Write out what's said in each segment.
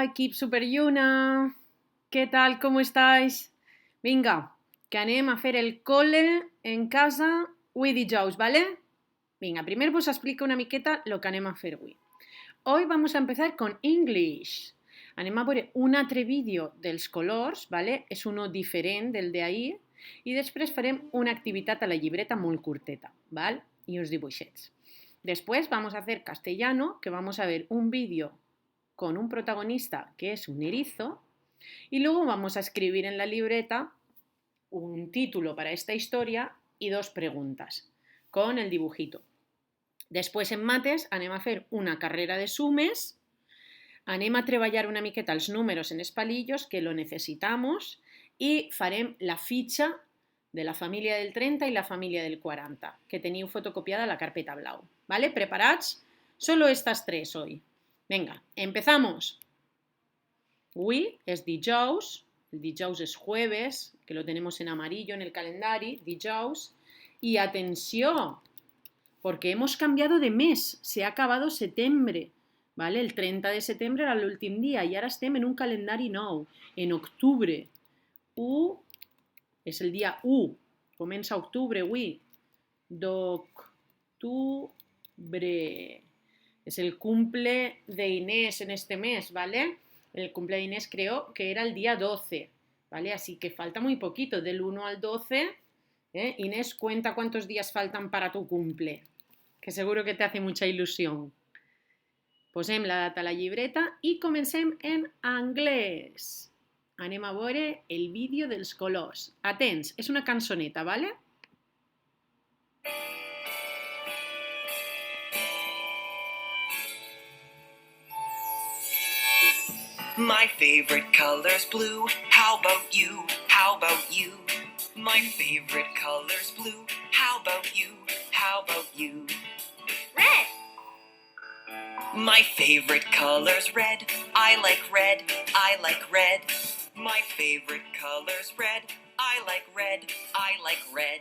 Equip Super Yuna, què tal, com estáis? Vinga, que anem a fer el cole en casa avui dijous, ¿vale? Venga, primero vos explico una miqueta lo que anem a fer avui. Hoy vamos a empezar con English. Anem a veure un altre vídeo dels colors, ¿vale? És uno diferent del d'ahir, i després farem una activitat a la llibreta molt curteta, ¿vale? Y uns dibuixets. Después vamos a hacer castellano, que vamos a ver un vídeo con un protagonista que es un erizo, y luego vamos a escribir en la libreta un título para esta historia y dos preguntas con el dibujito. Després en mates anem a fer una carrera de sumes, anem a treballar una miqueta els números en els palillos, que lo necesitamos, i farem la fitxa de la família del 30 i la família del 40, que teniu fotocopiada a la carpeta blau. ¿Vale? ¿Preparats? Solo estas tres hoy. Venga, empezamos. Avui és dijous, el dijous és jueves, que lo tenemos en amarillo en el calendari, dijous, y atenció, porque hemos cambiado de mes, se ha acabado septiembre, ¿vale? El 30 de setembre era l'últim dia i ara estem en un calendari nou, en octubre. És el dia 1, comença octubre avui, d'octubre. Es el cumple de Inés en este mes, ¿vale? El cumple de Inés creo que era el día 12, ¿vale? Así que falta muy poquito, del 1 al 12. Inés, cuenta cuántos días faltan para tu cumple, que seguro que te hace mucha ilusión. Posem la data a la llibreta i comencem en anglès. Anem a veure el vídeo dels colors. Atents, és una cançoneta, ¿vale? My favorite color's blue. How about you? How about you? My favorite color's blue. How about you? How about you? Red. My favorite color's red. I like red. I like red. My favorite color's red. I like red. I like red.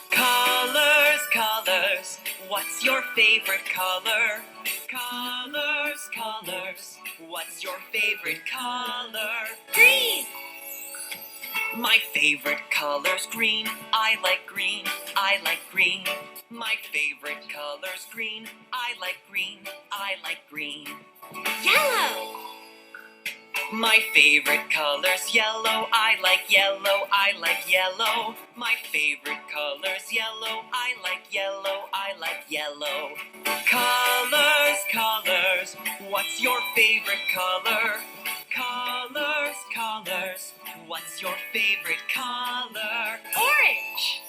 Colors, colors. What's your favorite color? Colors, colors. What's your favorite color? Green. My favorite color's green. I like green. I like green. My favorite color's green. I like green. I like green. Yellow. My favorite color's yellow. I like yellow. I like yellow. My favorite color's yellow. I like yellow. I like yellow. Colors, colors. What's your favorite color? Colors, colors. What's your favorite color? Orange.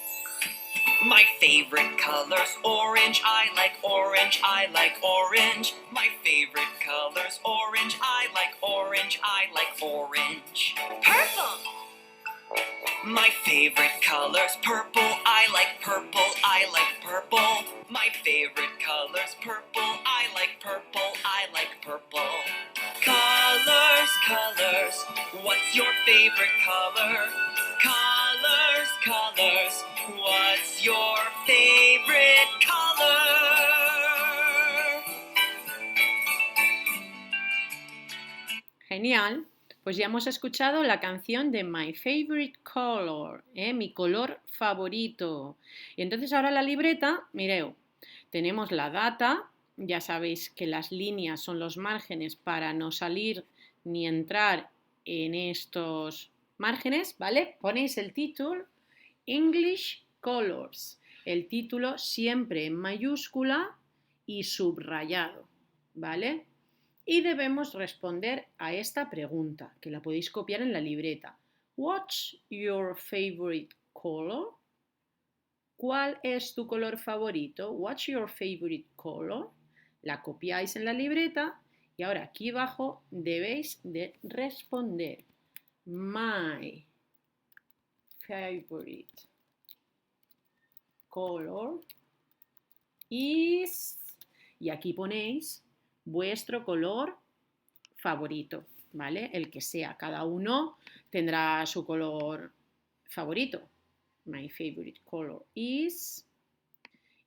My favorite color's orange. I like orange. I like orange. My favorite color's orange. I like orange. I like orange. Purple. My favorite color's purple. I like purple. I like purple. My favorite color's purple. I like purple. I like purple. Colors, colors. What's your favorite color? Colors, colors. What's your favorite color? Genial. Pues ya hemos escuchado la canción de My Favorite Color, mi color favorito. Y entonces ahora la libreta, mireu, tenemos la data, ya sabéis que las líneas son los márgenes para no salir ni entrar en estos márgenes, ¿vale? Ponéis el título, English Colors, el título siempre en mayúscula y subrayado, ¿vale? Y debemos responder a esta pregunta, que la podéis copiar en la libreta. What's your favorite color? ¿Cuál es tu color favorito? What's your favorite color? La copiáis en la libreta y ahora aquí abajo debéis de responder. My favorite color is... Y aquí ponéis vuestro color favorito, ¿vale? El que sea, cada uno tendrá su color favorito. My favorite color is...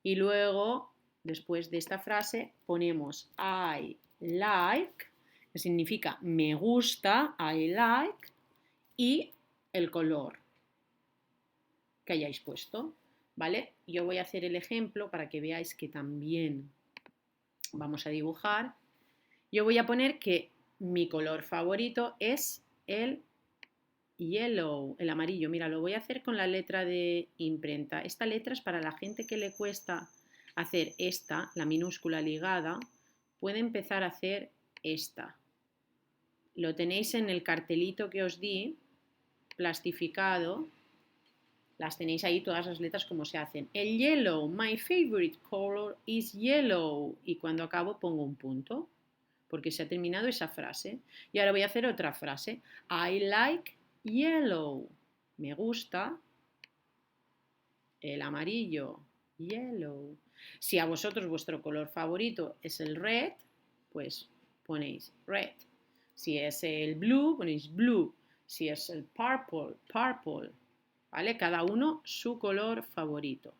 Y luego, después de esta frase, ponemos I like, que significa me gusta, I like, y el color que hayáis puesto, ¿vale? Yo voy a hacer el ejemplo para que veáis que también vamos a dibujar. Yo voy a poner que mi color favorito es el yellow, el amarillo. Mira, lo voy a hacer con la letra de imprenta. Esta letra es para la gente que le cuesta hacer esta, la minúscula ligada, puede empezar a hacer esta. Lo tenéis en el cartelito que os di, plastificado. Las tenéis ahí todas las letras como se hacen. El yellow, my favorite color is yellow. Y cuando acabo pongo un punto, porque se ha terminado esa frase. Y ahora voy a hacer otra frase. I like yellow. Me gusta el amarillo. Yellow. Si a vosotros vuestro color favorito es el red, pues ponéis red. Si es el blue, ponéis blue. Si es el purple, purple. ¿Vale? Cada uno su color favorito.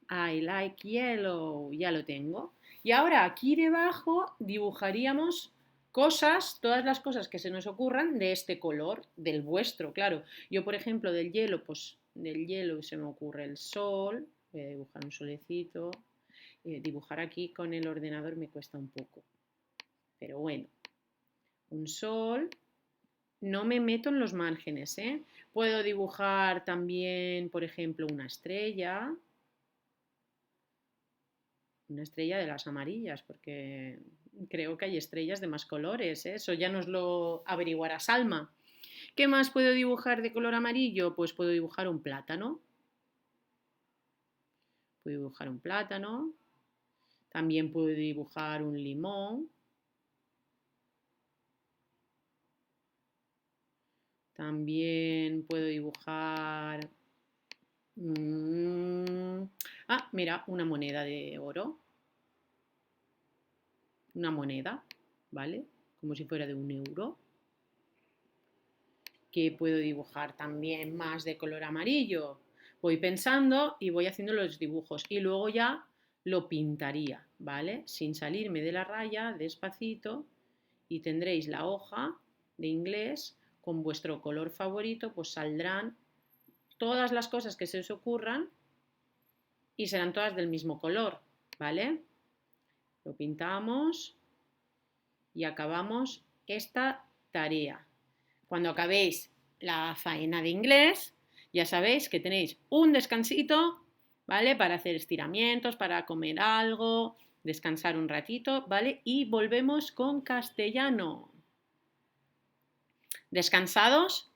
I like yellow. Ya lo tengo. Y ahora aquí debajo dibujaríamos cosas, todas las cosas que se nos ocurran de este color, del vuestro, claro. Yo, por ejemplo, del hielo, pues del hielo se me ocurre el sol. Voy a dibujar un solecito. Dibujar aquí con el ordenador me cuesta un poco. Pero bueno, un sol. No me meto en los márgenes, ¿eh? Puedo dibujar también, por ejemplo, una estrella de las amarillas, porque creo que hay estrellas de más colores, ¿eh? Eso ya nos lo averiguará Salma. ¿Qué más puedo dibujar de color amarillo? Pues puedo dibujar un plátano. Puedo dibujar un plátano. También puedo dibujar un limón. También puedo dibujar... mira, una moneda de oro. Una moneda, ¿vale? Como si fuera de 1 euro. Que puedo dibujar también más de color amarillo. Voy pensando y voy haciendo los dibujos y luego ya lo pintaría, ¿vale? Sin salirme de la raya, despacito, y tendréis la hoja de inglés con vuestro color favorito, pues saldrán todas las cosas que se os ocurran y serán todas del mismo color, ¿vale? Lo pintamos y acabamos esta tarea. Cuando acabéis la faena de inglés, ya sabéis que tenéis un descansito, ¿vale? Para hacer estiramientos, para comer algo, descansar un ratito, ¿vale? Y volvemos con castellano. ¿Descansados?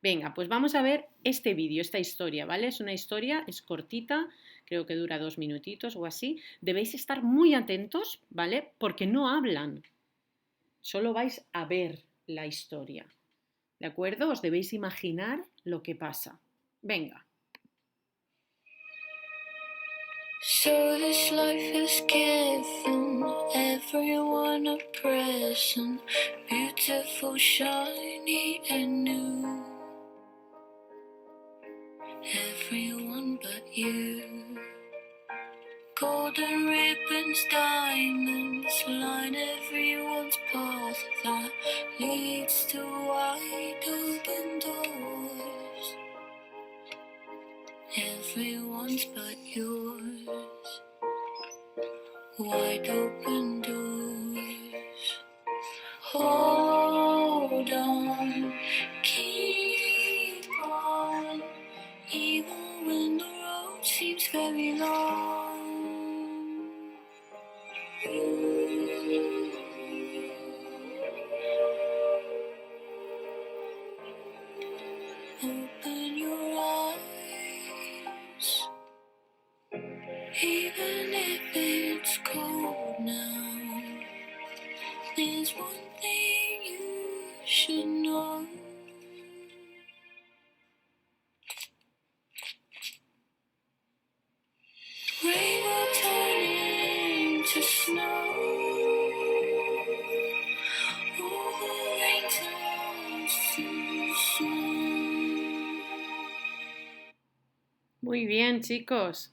Venga, pues vamos a ver este vídeo, esta historia, ¿vale? Es una historia, es cortita, creo que dura 2 minutitos o así. Debéis estar muy atentos, ¿vale? Porque no hablan, solo vais a ver la historia. ¿De acuerdo? Os debéis imaginar lo que pasa. Venga. So this life has given everyone a present, beautiful, shiny and new. Everyone but you. Golden ribbons, diamonds line everyone's path that leads to wide open doors. Everyone's but yours. Wide open doors. Hold on, keep on, even when the road seems very long. Open your eyes, even if it's cold now. There's one thing you should know. Rain will turn into snow. Oh, the rain turns to snow. Muy bien, chicos.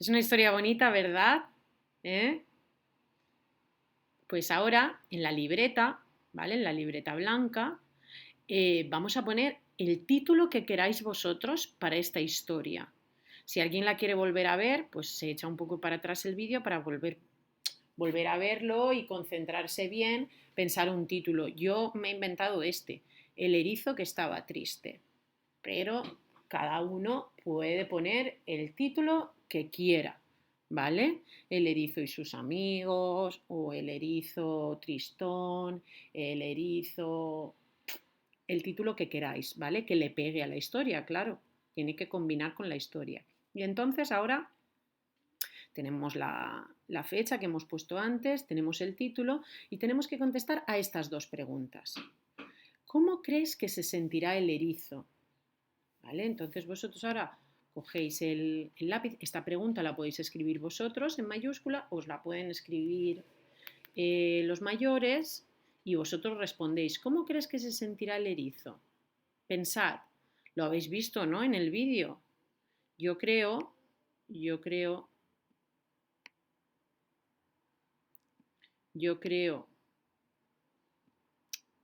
Es una historia bonita, ¿verdad? ¿Eh? Pues ahora en la libreta, ¿vale? En la libreta blanca, vamos a poner el título que queráis vosotros para esta historia. Si alguien la quiere volver a ver, pues se echa un poco para atrás el vídeo para volver a verlo y concentrarse bien, pensar un título. Yo me he inventado este, El erizo que estaba triste, pero cada uno puede poner el título que quiera, ¿vale? El erizo y sus amigos, o el erizo tristón, el erizo, el título que queráis, ¿vale? Que le pegue a la historia, claro, tiene que combinar con la historia. Y entonces ahora tenemos la fecha que hemos puesto antes, tenemos el título y tenemos que contestar a estas dos preguntas. ¿Cómo crees que se sentirá el erizo? ¿Vale? Entonces vosotros ahora cogéis el lápiz, esta pregunta la podéis escribir vosotros en mayúscula, os la pueden escribir los mayores y vosotros respondéis, ¿cómo crees que se sentirá el erizo? Pensad, lo habéis visto, ¿no? En el vídeo. Yo creo,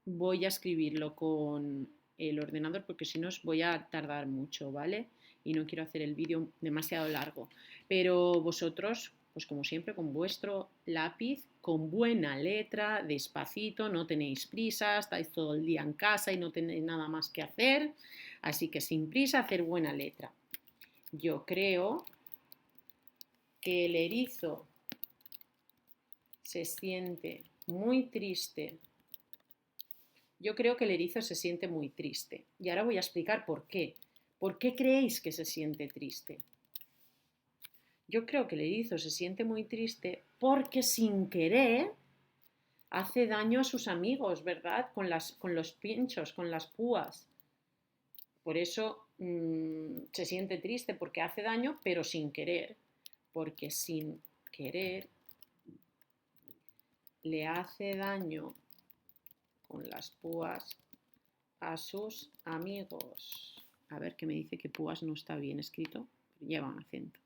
voy a escribirlo con el ordenador porque si no os voy a tardar mucho, ¿vale? Y no quiero hacer el vídeo demasiado largo. Pero vosotros, pues como siempre, con vuestro lápiz, con buena letra, despacito, no tenéis prisa, estáis todo el día en casa y no tenéis nada más que hacer. Así que sin prisa, hacer buena letra. Yo creo que el erizo se siente muy triste. Yo creo que el erizo se siente muy triste. Y ahora voy a explicar por qué. ¿Por qué creéis que se siente triste? Yo creo que el erizo se siente muy triste porque sin querer hace daño a sus amigos, ¿verdad? Con los pinchos, con las púas. Por eso se siente triste porque hace daño, pero sin querer. Porque sin querer le hace daño con las púas a sus amigos. A ver, que me dice que púas no está bien escrito, pero lleva un acento.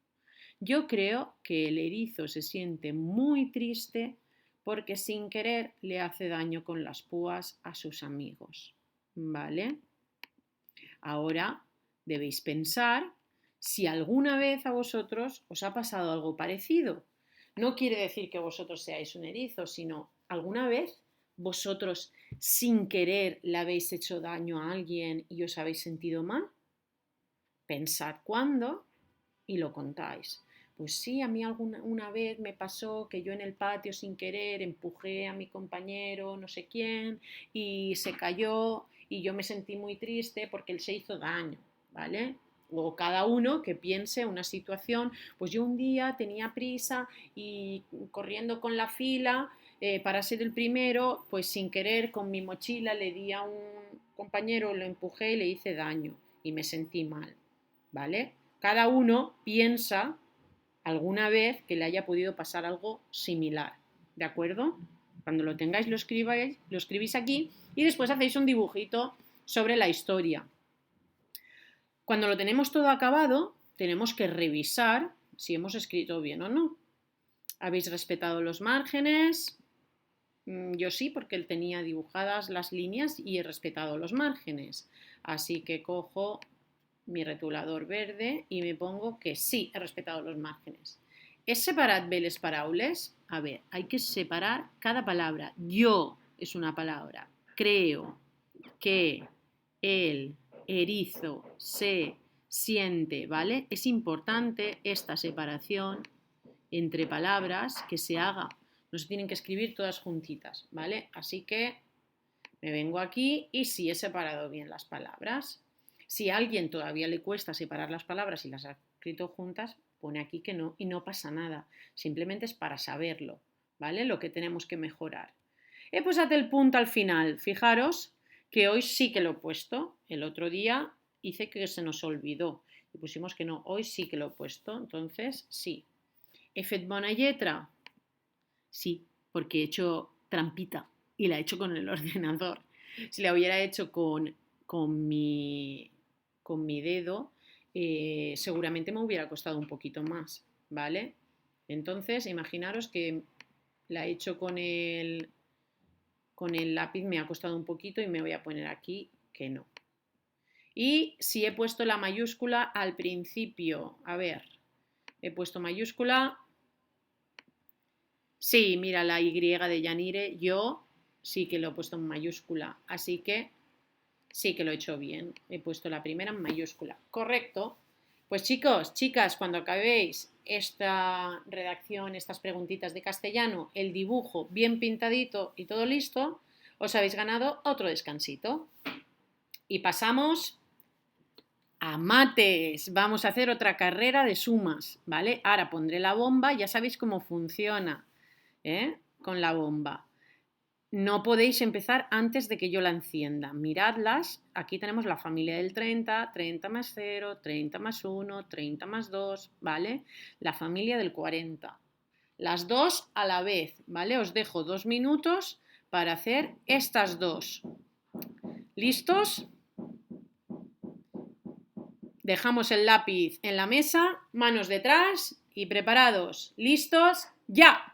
Yo creo que el erizo se siente muy triste porque sin querer le hace daño con las púas a sus amigos. ¿Vale? Ahora debéis pensar si alguna vez a vosotros os ha pasado algo parecido. No quiere decir que vosotros seáis un erizo, sino alguna vez vosotros sin querer le habéis hecho daño a alguien y os habéis sentido mal. Pensad cuándo y lo contáis. Pues sí, a mí una vez me pasó que yo en el patio sin querer empujé a mi compañero no sé quién y se cayó y yo me sentí muy triste porque él se hizo daño, ¿vale? O cada uno que piense una situación, pues yo un día tenía prisa y corriendo con la fila para ser el primero, pues sin querer con mi mochila le di a un compañero, lo empujé y le hice daño y me sentí mal, ¿vale? Cada uno piensa alguna vez que le haya podido pasar algo similar, ¿de acuerdo? Cuando lo tengáis lo escribís aquí y después hacéis un dibujito sobre la historia. Cuando lo tenemos todo acabado, tenemos que revisar si hemos escrito bien o no. ¿Habéis respetado los márgenes? Yo sí, porque él tenía dibujadas las líneas y he respetado los márgenes. Así que cojo mi retulador verde y me pongo que sí, he respetado los márgenes. ¿Es separat bé les paraules? A ver, hay que separar cada palabra. Yo es una palabra. Creo que el erizo se siente, ¿vale? Es importante esta separación entre palabras que se haga. No se tienen que escribir todas juntitas, ¿vale? Así que me vengo aquí y sí he separado bien las palabras. Si a alguien todavía le cuesta separar las palabras y las ha escrito juntas, pone aquí que no y no pasa nada. Simplemente es para saberlo, ¿vale? Lo que tenemos que mejorar. He puesto el punto al final. Fijaros que hoy sí que lo he puesto. El otro día hice que se nos olvidó y pusimos que no. Hoy sí que lo he puesto. Entonces, sí. ¿He fet bona lletra? Sí, porque he hecho trampita y la he hecho con el ordenador. Si la hubiera hecho con mi dedo, seguramente me hubiera costado un poquito más, ¿vale? Entonces, imaginaros que La he hecho con el lápiz, me ha costado un poquito y me voy a poner aquí que no. Y si he puesto la mayúscula al principio, a ver, he puesto mayúscula. Sí, mira la Y de Yanire, yo sí que lo he puesto en mayúscula, así que sí que lo he hecho bien. He puesto la primera en mayúscula. Correcto. Pues chicos, chicas, cuando acabéis esta redacción, estas preguntitas de castellano, el dibujo bien pintadito y todo listo, os habéis ganado otro descansito. Y pasamos a mates. Vamos a hacer otra carrera de sumas, ¿vale? Ahora pondré la bomba, ya sabéis cómo funciona, con la bomba. No podéis empezar antes de que yo la encienda. Miradlas. Aquí tenemos la familia del 30, 30 más 0, 30 más 1, 30 más 2, ¿vale? La familia del 40. Las dos a la vez, ¿vale? Os dejo 2 minutos para hacer estas dos. ¿Listos? Dejamos el lápiz en la mesa, manos detrás y preparados. ¿Listos? ¡Ya!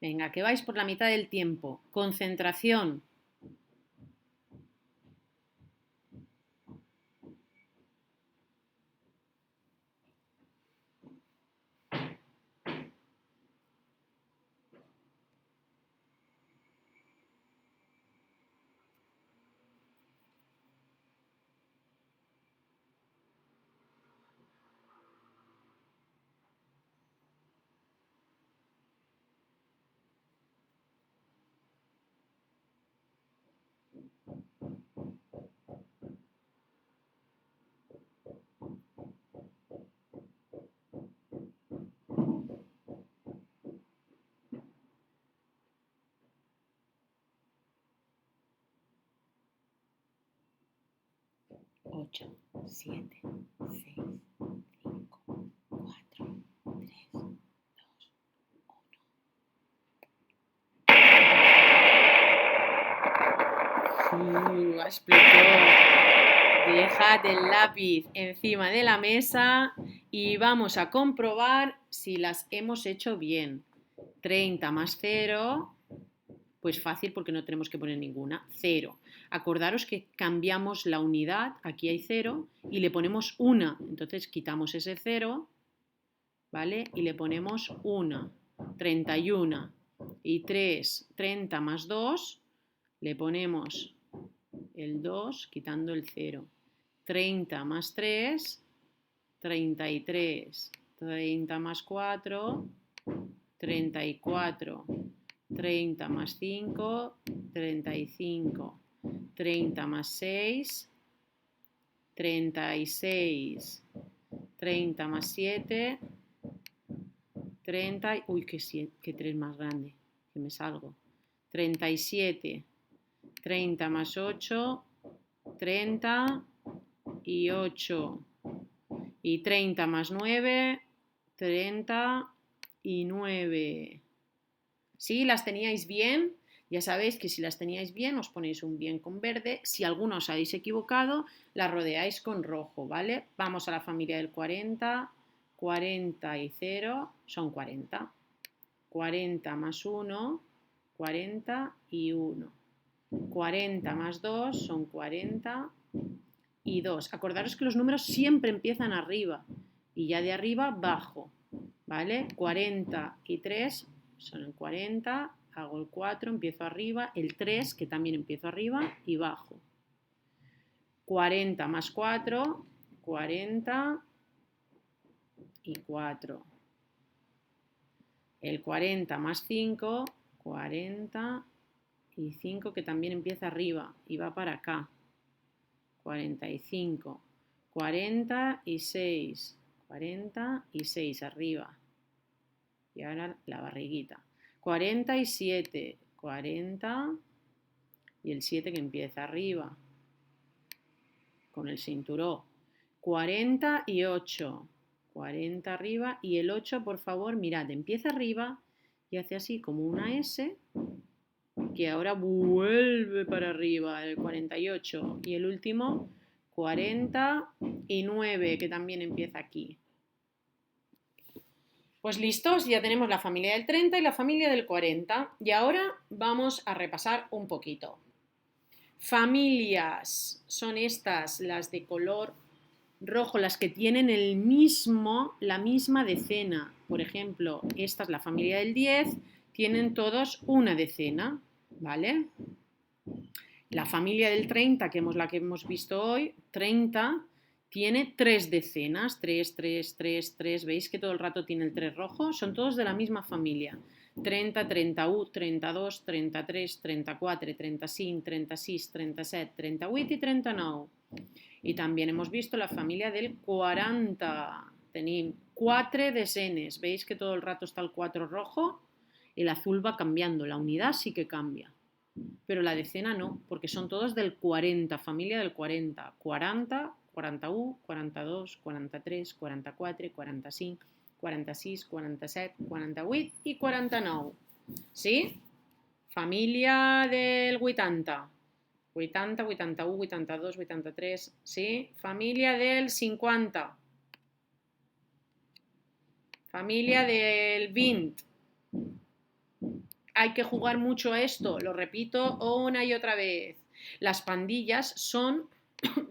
Venga, que vais por la mitad del tiempo. Concentración. Ocho, 7, 6, 5, 4, 3, 2, 1. Explotó. Dejad el lápiz encima de la mesa y vamos a comprobar si las hemos hecho bien. 30 más 0, pues fácil porque no tenemos que poner ninguna. 0. Acordaros que cambiamos la unidad, aquí hay 0, y le ponemos 1. Entonces quitamos ese 0, ¿vale? Y le ponemos 1. 31. Y 3, 30 más 2, le ponemos el 2 quitando el 0. 30 más 3, 33. 30 más 4, 34. 30 más 5, 35. 30 más 6, 36. 30 más 7, 30. Uy, que 3 más grande, que me salgo. 37. 30 más 8, 30 y 8. Y 30 más 9, 39. ¿Sí? ¿Las teníais bien? Ya sabéis que si las teníais bien os ponéis un bien con verde. Si alguno os habéis equivocado, la rodeáis con rojo, ¿vale? Vamos a la familia del 40. 40 y 0 son 40. 40 más 1, 40 y 1. 40 más 2 son 40 y 2. Acordaros que los números siempre empiezan arriba y ya de arriba bajo, ¿vale? 40 y 3 son 40, hago el 4, empiezo arriba, el 3, que también empiezo arriba y bajo. 40 más 4, 40 y 4. El 40 más 5, 40 y 5, que también empieza arriba y va para acá. 45, 46, 46 arriba. Y ahora la barriguita. 47, 40 y el 7 que empieza arriba con el cinturón. 48, 40 arriba y el 8, por favor, mirad, empieza arriba y hace así como una S que ahora vuelve para arriba, el 48 y el último 49, que también empieza aquí. Pues listos, ya tenemos la familia del 30 y la familia del 40 y ahora vamos a repasar un poquito. Familias son estas, las de color rojo, las que tienen la misma decena. Por ejemplo, esta es la familia del 10, tienen todos una decena, ¿vale? La familia del 30, que es la que hemos visto hoy, 30, tiene 3 decenas, 3, 3, 3, 3, ¿veis que todo el rato tiene el 3 rojo? Son todos de la misma familia. 30, 31, 32, 33, 34, 35, 36, 37, 38 i 39. I també hemos visto la familia del 40. Tenim 4 desenes. ¿Veis que todo el rato está el 4 rojo? El azul va cambiando, la unidad sí que cambia. Pero la decena no, porque son todos del 40, familia del 40. 40, 41, 42, 43, 44, 45, 46, 47, 48 i 49. Sí? Família del 80. 80, 81, 82, 83. Sí? Família del 50. Família del 20. Hay que jugar mucho a esto, lo repito una y otra vez. Las pandillas son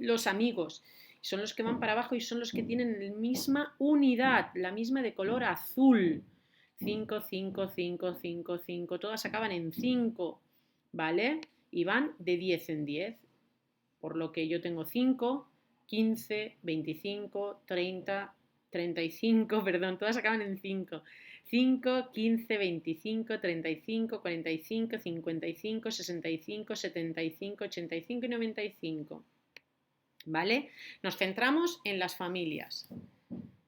los amigos, son los que van para abajo y son los que tienen la misma unidad, la misma de color azul. 5, 5, 5, 5, 5, todas acaban en 5, ¿vale? Y van de 10 en 10, por lo que yo tengo 5, 15, 25, 30, 35, perdón, todas acaban en 5. 5, 15, 25, 35, 45, 55, 65, 75, 85 y 95. ¿Vale? Nos centramos en las familias.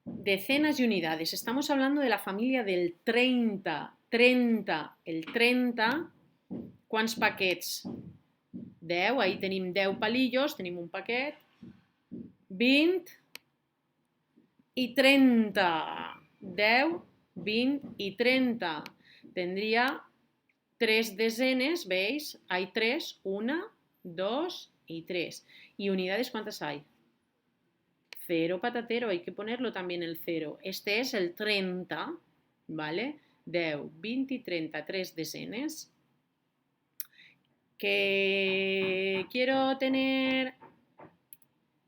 Decenas y unidades. Estamos hablando de la familia del 30. 30. El 30, ¿quants paquets? 10, ahí tenim 10 palillos, tenim un paquet. 20 y 30. 10, 20 y 30. Tendría 3 desenes, ¿veis? Hay 3, 1, 2 y 3. ¿Y unidades cuántas hay? 0 patatero, hay que ponerlo también el 0. Este es el 30, ¿vale? 10, 20 y 30, 3 desenes. ¿Que quiero tener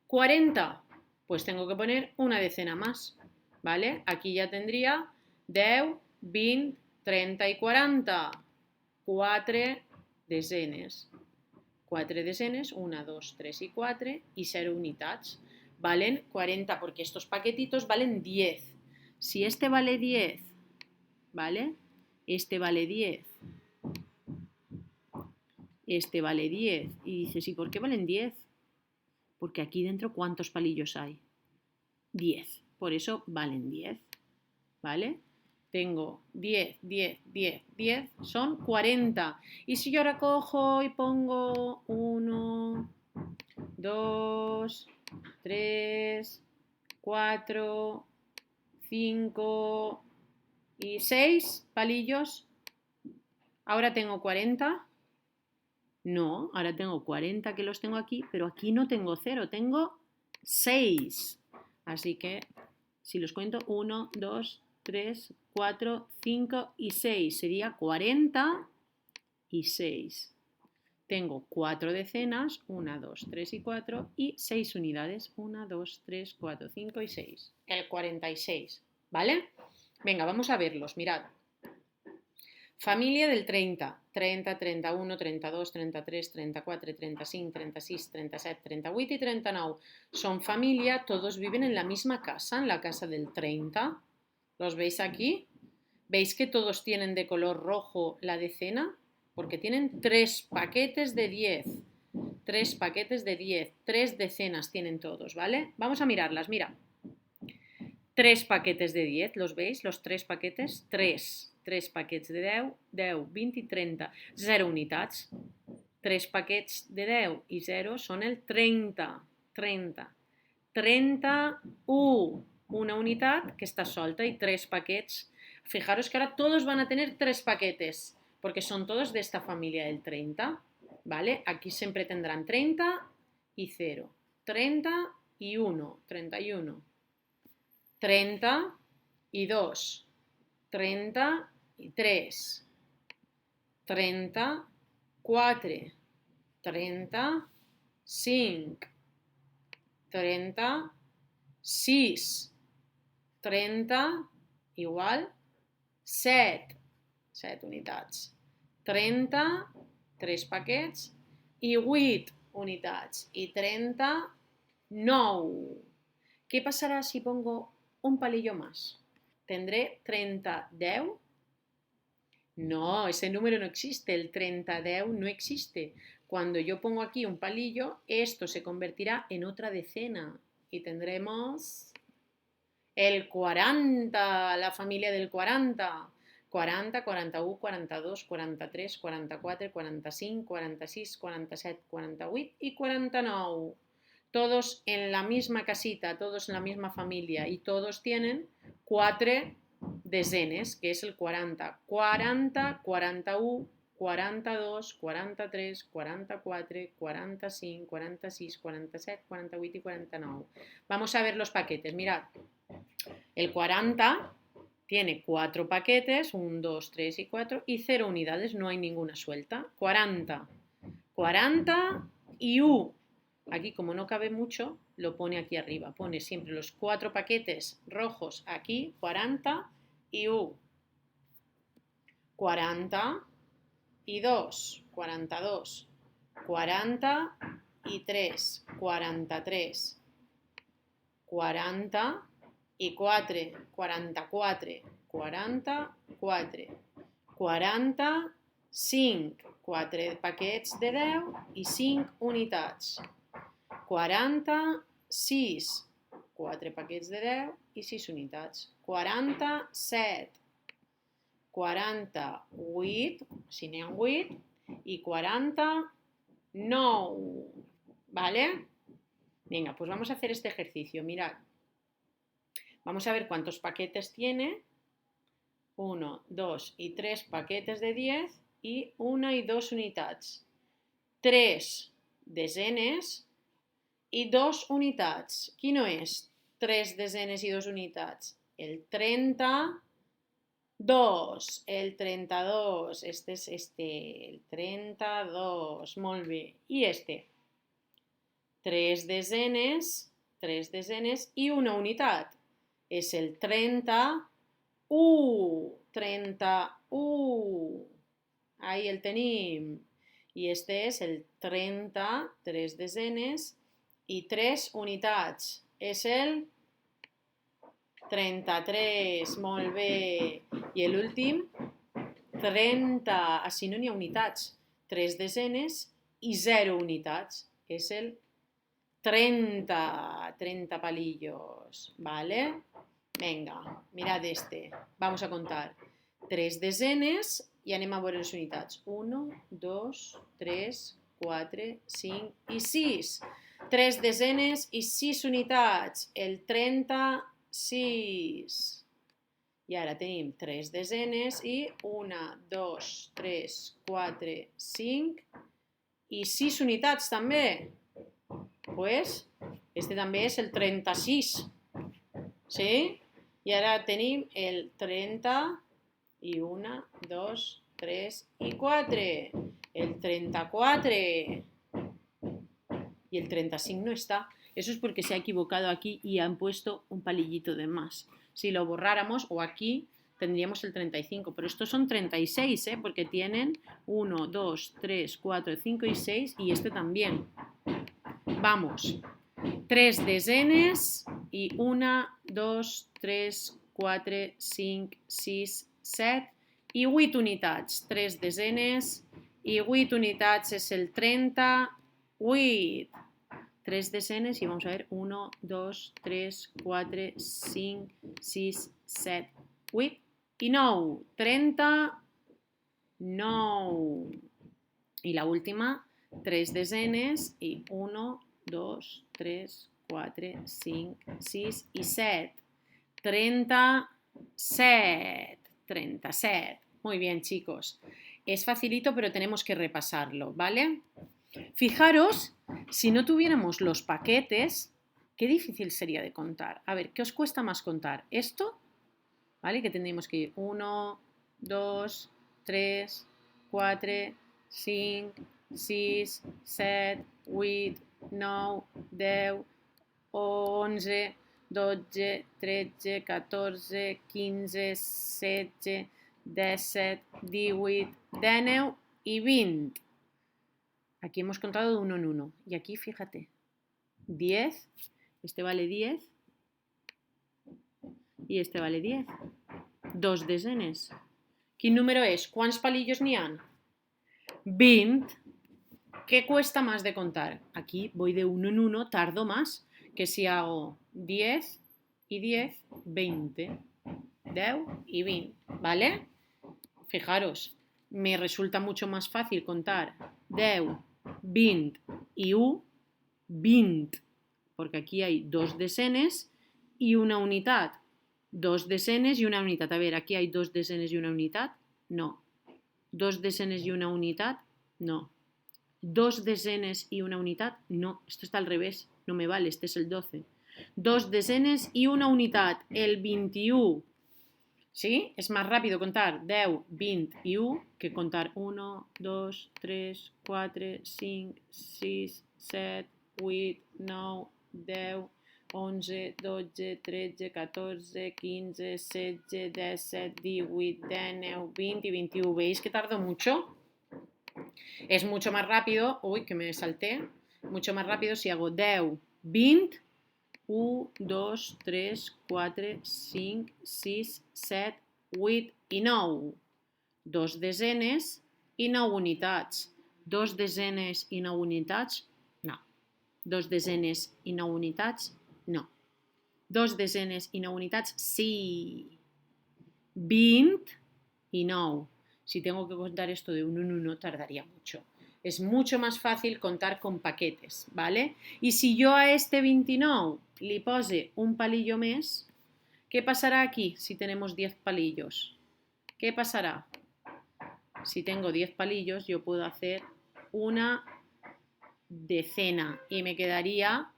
40? Pues tengo que poner una decena más, ¿vale? Aquí ya tendría 10, 20, 30 y 40. 4 desenes. 4 desenes, 1, 2, 3 y 4 y 0 unitats. Valen 40 porque estos paquetitos valen 10. Si este vale 10, ¿vale? Este vale 10. Este vale 10. Y dices, ¿y por qué valen 10? Porque aquí dentro, ¿cuántos palillos hay? 10. Por eso valen 10. ¿Vale? Tengo 10, 10, 10, 10, son 40. Y si yo ahora cojo y pongo 1, 2, 3, 4, 5 y 6 palillos, ¿ahora tengo 40? No, ahora tengo 40 que los tengo aquí, pero aquí no tengo 0, tengo 6. Así que si los cuento, 1, 2, 3, 4, 5 y 6. Sería 40 y 6. Tengo 4 decenas, 1, 2, 3 y 4 y 6 unidades, 1, 2, 3, 4, 5 y 6. El 46, ¿vale? Venga, vamos a verlos, mirad. Familia del 30. 30, 31, 32, 33, 34, 35, 36, 37, 38 y 39. Son familia, todos viven en la misma casa, en la casa del 30. ¿Los veis aquí? ¿Veis que todos tienen de color rojo la decena? Porque tienen 3 paquetes de 10. 3 paquetes de 10. 3 decenas tienen todos, ¿vale? Vamos a mirarlas, mira. 3 paquetes de 10, ¿los veis? Los 3 paquetes, 3 paquets de 10, 10, 20 i 30, 0 unitats. 3 paquets de 10 i 0 són el 30, 30. 31, una unitat que está solta y 3 paquets. Fijaros que ahora todos van a tener 3 paquetes, porque son todos de esta familia del 30, ¿vale? Aquí siempre tendrán 30 y 0, 30 y 1, 31. 30 y 2, 30 y 3, 34, 35, 36, 30 igual 7, 7 unitats, 30, 3 paquets i 8 unitats i 39. ¿Qué pasará si pongo un palillo más? ¿Tendré 30, 10? No, ese número no existe, el 30, 10 no existe. Cuando yo pongo aquí un palillo, esto se convertirá en otra decena y tendremos el 40, la familia del 40. 40, 41, 42, 43, 44, 45, 46, 47, 48 y 49. Todos en la misma casita, todos en la misma familia y todos tienen 4 desenes, que es el 40. 40, 41, 42, 43, 44, 45, 46, 47, 48 y 49. Vamos a ver los paquetes, mirad. El 40 tiene 4 paquetes, 1, 2, 3 y 4, y 0 unidades, no hay ninguna suelta. 40, 40 y 1. Aquí, como no cabe mucho, lo pone aquí arriba. Pone siempre los 4 paquetes rojos aquí, 40 y 1. 40 y 2, 42. 40 y 3, 43. 40 y 4, 44. 44. 45. 4 paquets de 10 i 5 unitats. 46, 4 paquets de 10 i 6 unitats. 47, 48, si n'hi ha 8, y 49, ¿vale? Venga, pues vamos a hacer este ejercicio, mirad. Vamos a ver cuántos paquetes tiene. 1, 2 y 3 paquetes de 10 y 1 y 2 unitats. 3 desenes i 2 unitats. Quin no és 3 desenes i 2 unitats? El 32. El 32. Este és este. El 32. Molt bé. I este? 3 desenes i una unitat. És el 31. 31. Ahí el tenim. I este és el 30, 3 desenes i 3 unitats. És el 33, molt bé. I l'últim, 30, així no n'hi ha unitats. 3 desenes i 0 unitats. És el 30, 30 palillos, ¿vale? Venga, mirad este. Vamos a contar. 3 desenes i anem a veure les unitats. 1, 2, 3, 4, 5 i 6. 3 desenes i 6 unitats. El 36. I ara tenim 3 desenes i 1, 2, 3, 4, 5 i 6 unitats també. Pues este també és el 36. ¿Sí? I ara tenim el 30 i 1, 2, 3 i 4. El 34. Y el 35 no está. Eso es porque se ha equivocado aquí y han puesto un palillito de más. Si lo borráramos, o aquí tendríamos el 35, pero estos son 36, porque tienen 1, 2, 3, 4, 5 y 6 y este también. Vamos, 3 desenes i 1, 2, 3, 4, 5, 6, 7 i 8 unitats. 3 desenes i 8 unitats és el 38. 3 desenes y vamos a ver 1, 2, 3, 4, 5, 6, 7, 8 y 9. 39. Y la última, 3 desenes y 1, 2, 3, 4, 5, 6 y 7. 37. 37. Muy bien, chicos. Es facilito, pero tenemos que repasarlo, ¿vale? Fijaros, si no tuviéramos los paquetes, qué difícil sería de contar. A ver, ¿qué os cuesta más contar? Esto, ¿vale? Que tendríamos que ir 1, 2, 3, 4, 5, 6, 7, 8, 9, 10, 11, 12, 13, 14, 15, 16, 17, 18, 19 y 20. Aquí hemos contado de uno en uno. Y aquí, fíjate, 10, este vale 10 y este vale 10. 2 desenes. ¿Qué número es? ¿Cuántos palillos n'hi han? 20. ¿Qué cuesta más de contar? Aquí voy de uno en uno, tardo más que si hago 10 y 10, 20. 10 y 20, ¿vale? Fijaros, me resulta mucho más fácil contar 10, 20 y 1, 20, porque aquí hay 2 desenes y una unitat. 2 desenes y una unitat. A ver, aquí hay 2 desenes y una unitat. No. 2 desenes y una unitat. No. 2 desenes y una unitat. No. Esto está al revés. No me vale. Este es el 12. 2 desenes y una unitat. El 21. ¿Sí? Es más rápido contar 10, 20 y 1 que contar 1, 2, 3, 4, 5, 6, 7, 8, 9, 10, 11, 12, 13, 14, 15, 16, 17, 18, 19, 20 y 21. ¿Veis que tardo mucho? Es mucho más rápido, uy, que me salté, mucho más rápido si hago 10, 20, 1, 2, 3, 4, 5, 6, 7, 8 i 9. 2 desenes i 9 unitats. 2 desenes i 9 unitats? No. 2 desenes i 9 unitats? No. 2 desenes i 9 unitats? Sí. 20 y 9. Si tengo que contar esto de uno en uno, tardaría mucho. Es mucho más fácil contar con paquetes, ¿vale? Y si yo a este 29 li pose un palillo més, ¿qué pasará aquí si tenemos 10 palillos? ¿Qué pasará? Si tengo 10 palillos, yo puedo hacer una decena y me quedaría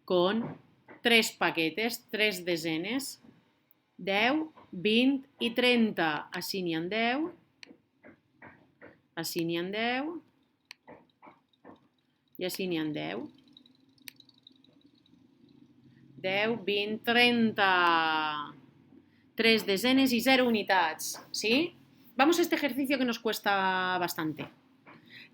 con 3 paquetes, 3 desenes, 10, 20 i 30. Així n'hi ha 10, així n'hi ha 10 i així n'hi ha 10. 10, 20, 30. 3 desenes y 0 unitats, ¿sí? Vamos a este ejercicio que nos cuesta bastante.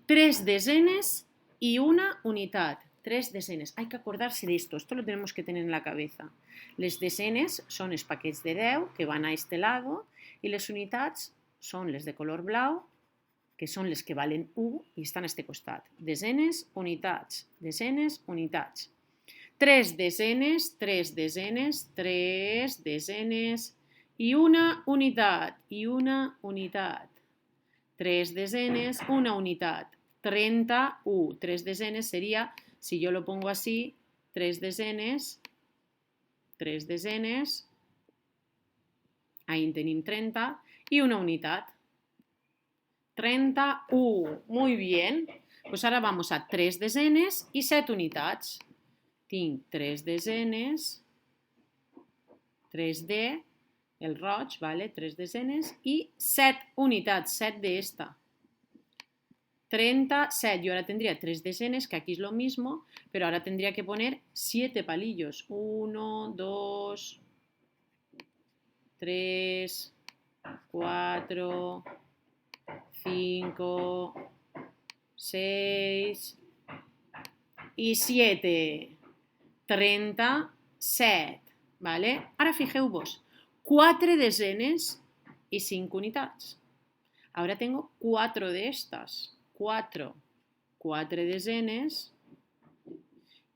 3 desenes y una unitat. 3 desenes. Hay que acordarse de esto lo tenemos que tener en la cabeza. Les desenes són els paquets de 10 que van a este lado y les unitats són les de color blau, que són les que valen 1 i estan a este costat. Desenes, unitats. Desenes, unitats. 3 desenes, 3 desenes, 3 desenes y una unitat, y una unitat. 3 desenes, una unitat. 31. 3 desenes sería, si yo lo pongo así, 3 desenes, ahí en tenim 30, y una unitat. 31. Muy bien. Pues ahora vamos a 3 desenes y 7 unitats. Tinc 3 desenes, 3D, el roig, ¿vale? 3 desenes y 7 unitats, 7 de esta. 37. Yo ahora tendría 3 desenes, que aquí es lo mismo, pero ahora tendría que poner 7 palillos. 1, 2, 3, 4, 5, 6 i 7. 37, vale? Ara fijeu-vos, 4 desenes y 5 unitats. Ahora tengo 4 de estas. 4 desenes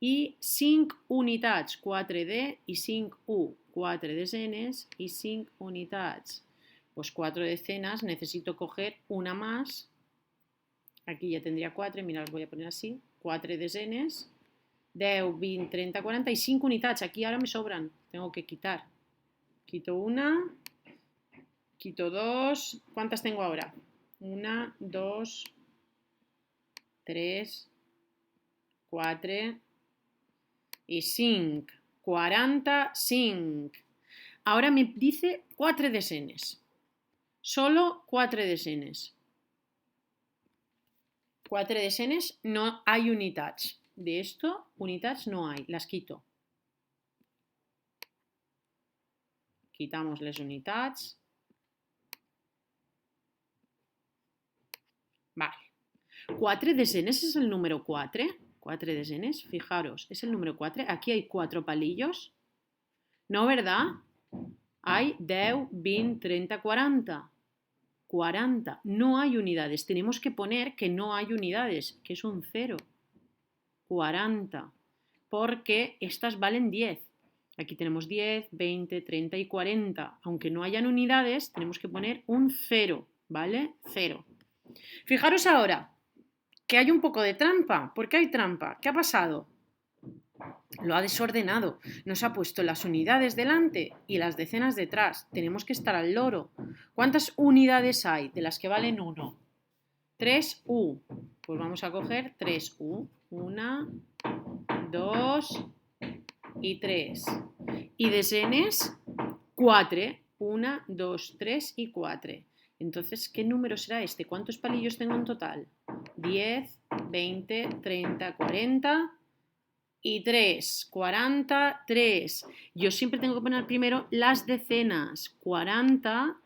y 5 unitats. 4D y 5U. 4 desenes y 5 unitats. Pues 4 decenas, necesito coger una más. Aquí ya tendría 4, mira, los voy a poner así. 4 desenes, 10, 20, 30, 40 y 5 unitats. Aquí ahora me sobran, tengo que quitar. Quito una, quito dos. ¿Cuántas tengo ahora? 1, 2, 3, 4 y 5. 45. Ahora me dice 4 desenes. Solo 4 desenes. 4 desenes, no hay unitats. De esto, unitats no hay, las quito. Quitamos les unitats. Vale. 4 desenes es el número 4. 4 desenes, fijaros, es el número 4. Aquí hay 4 palillos. ¿No, verdad? Hay 10, 20, 30, 40. 40. No hay unidades. Tenemos que poner que no hay unidades, que es un 0. 40. Porque estas valen 10. Aquí tenemos 10, 20, 30 y 40. Aunque no hayan unidades, tenemos que poner un 0, ¿vale? 0. Fijaros ahora que hay un poco de trampa. ¿Por qué hay trampa? ¿Qué ha pasado? Lo ha desordenado. Nos ha puesto las unidades delante y las decenas detrás. Tenemos que estar al loro. ¿Cuántas unidades hay de las que valen 1? 3U. Pues vamos a coger 3U. 1, 2 y 3. Y desenes 4. 1, 2, 3 y 4. Entonces, ¿qué número será este? ¿Cuántos palillos tengo en total? 10, 20, 30, 40 y 3. 43. Yo siempre tengo que poner primero las decenas. 40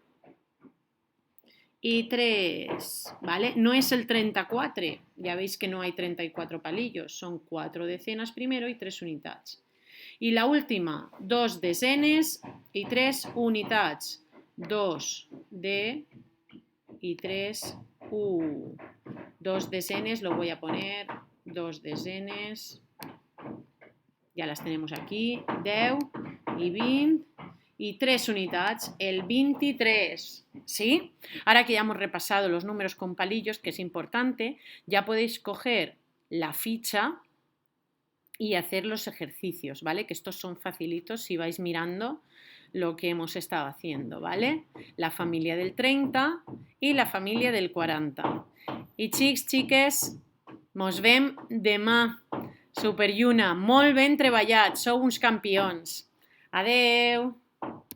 y 3. ¿Vale? No es el 34. Ya veis que no hay 34 palillos. Son 4 decenas primero y 3 unitats. Y la última, 2 desenes y 3 unitats. 2D y 3U. 2 desenes, lo voy a poner. 2 desenes. Ja les tenemos aquí. 10 i 20 y 3 unitats, el 23. ¿Sí? Ahora que ya hemos repasado los números con palillos, que es importante, ya podéis coger la ficha y hacer los ejercicios, ¿vale? Que estos son facilitos si vais mirando lo que hemos estado haciendo, ¿vale? La familia del 30 y la familia del 40. I xics, xiques, mos vem demà. Super Lluna, molt ben treballat, sou uns campions. Adeu!